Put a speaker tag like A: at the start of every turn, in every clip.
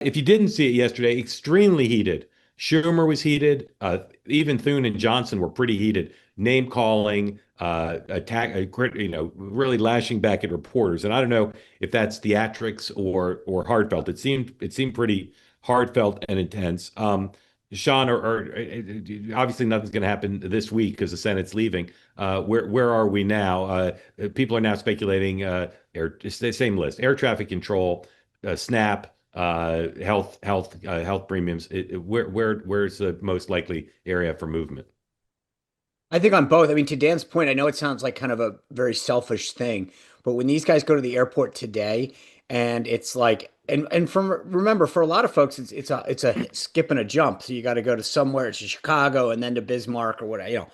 A: If you didn't see it yesterday, extremely heated. Schumer was heated. Even Thune and Johnson were pretty heated. Name calling, attack, really lashing back at reporters. And I don't know if that's theatrics or heartfelt. It seemed pretty heartfelt and intense. Sean, obviously nothing's going to happen this week because the Senate's leaving. Where are we now? People are now speculating. Same list: air traffic control, SNAP, health premiums. Where's the most likely area for movement?
B: I think on both. I mean, to Dan's point, I know it sounds like kind of a very selfish thing, but when these guys go to the airport today, and it's like, and from remember, for a lot of folks, it's a skip and a jump. So you got to go to somewhere, it's Chicago, and then to Bismarck or whatever,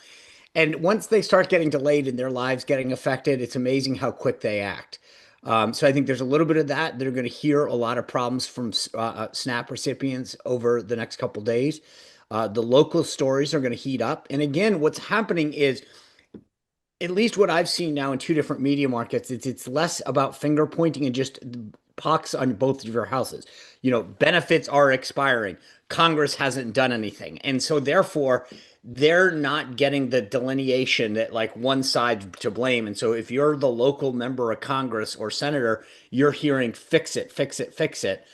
B: And once they start getting delayed and their lives getting affected, it's amazing how quick they act. So I think there's a little bit of that. They're going to hear a lot of problems from SNAP recipients over the next couple days. The local stories are going to heat up. And again, what's happening is, at least what I've seen now in two different media markets, it's less about finger pointing and just pox on both of your houses. Benefits are expiring. Congress hasn't done anything. And so therefore, they're not getting the delineation that like one side to blame. And so if you're the local member of Congress or senator, you're hearing fix it, fix it, fix it.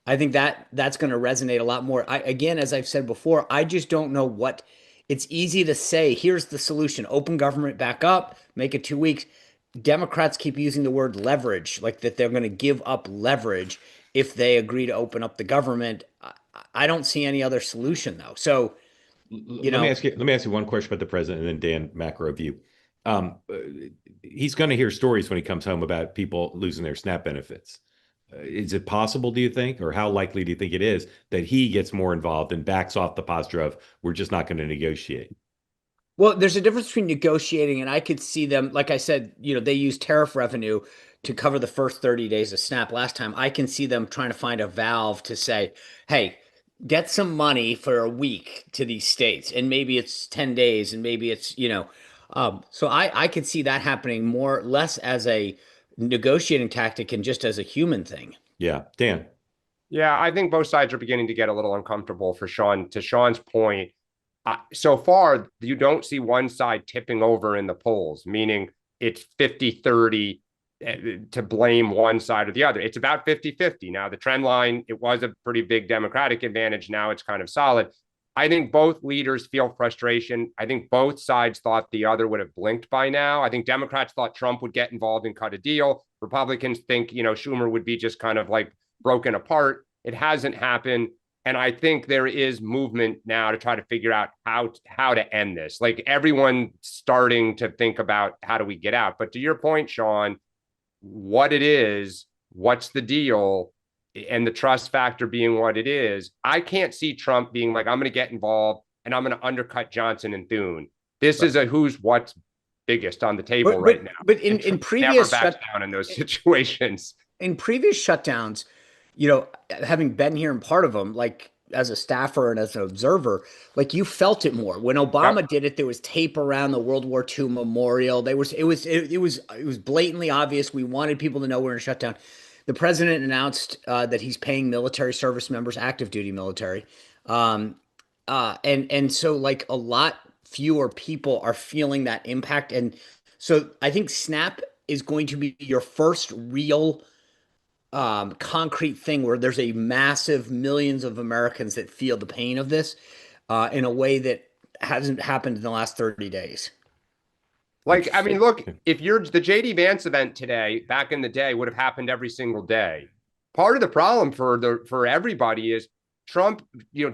B: I think that's going to resonate a lot more. Again, as I've said before, I just don't know what. It's easy to say, here's the solution: open government back up, make it 2 weeks. Democrats keep using the word leverage, like that they're going to give up leverage if they agree to open up the government. I don't see any other solution though. So, you
A: Let me
B: know,
A: ask you. Let me ask you one question about the president, and then Dan, macro view. Um, uh, he's going to hear stories when he comes home about people losing their SNAP benefits. Is it possible, do you think, or how likely do you think it is that he gets more involved and backs off the posture of we're just not going to negotiate?
B: well, there's a difference between negotiating and I could see them, like I said, they use tariff revenue to cover the first 30 days of SNAP last time. I can see them trying to find a valve to say, hey, get some money for a week to these states, and maybe it's 10 days, and maybe so I could see that happening more, less as a negotiating tactic and just as a human thing.
A: Yeah, Dan.
C: Yeah, I think both sides are beginning to get a little uncomfortable for Sean. To Sean's point, so far, you don't see one side tipping over in the polls, meaning it's 50-30 to blame one side or the other. It's about 50-50. Now, the trend line, it was a pretty big Democratic advantage. Now it's kind of solid. I think both leaders feel frustration. I think both sides thought the other would have blinked by now. I think Democrats thought Trump would get involved and cut a deal. Republicans think, Schumer would be just kind of like broken apart. It hasn't happened. And I think there is movement now to try to figure out how to end this. Like everyone starting to think about how do we get out. But to your point, Sean, what it is, what's the deal, and the trust factor being what it is, I can't see Trump being like, I'm going to get involved and I'm going to undercut Johnson and Thune. This
B: Right.
C: is a who's what's biggest on the table
B: But
C: right
B: but
C: now.
B: but
C: And
B: in
C: Trump never
B: previous
C: backs down in those situations.
B: shutdowns, having been here and part of them, like as a staffer and as an observer, like you felt it more. When Obama
C: Yep.
B: did it, there was tape around the World War II memorial. It was blatantly obvious. We wanted people to know we're in a shutdown. The president announced that he's paying military service members, active duty military, um, and so like a lot fewer people are feeling that impact, and so I think SNAP is going to be your first real concrete thing where there's a massive millions of Americans that feel the pain of this in a way that hasn't happened in the last 30 days.
C: Like, I mean, look, if you're the JD Vance event today, back in the day, would have happened every single day. Part of the problem for everybody is Trump,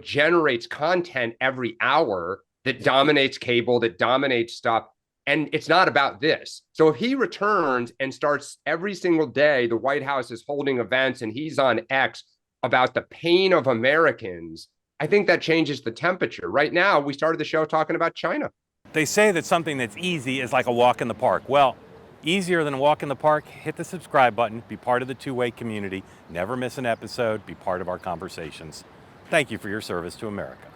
C: generates content every hour that dominates cable, that dominates stuff. And it's not about this. So if he returns and starts every single day, the White House is holding events and he's on X about the pain of Americans, I think that changes the temperature. Right now, we started the show talking about China.
D: They say that something that's easy is like a walk in the park. Well, easier than a walk in the park, hit the subscribe button, be part of the two-way community, never miss an episode, be part of our conversations. Thank you for your service to America.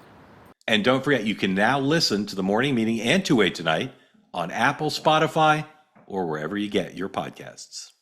A: And don't forget, you can now listen to the morning meeting and Two Way Tonight on Apple, Spotify, or wherever you get your podcasts.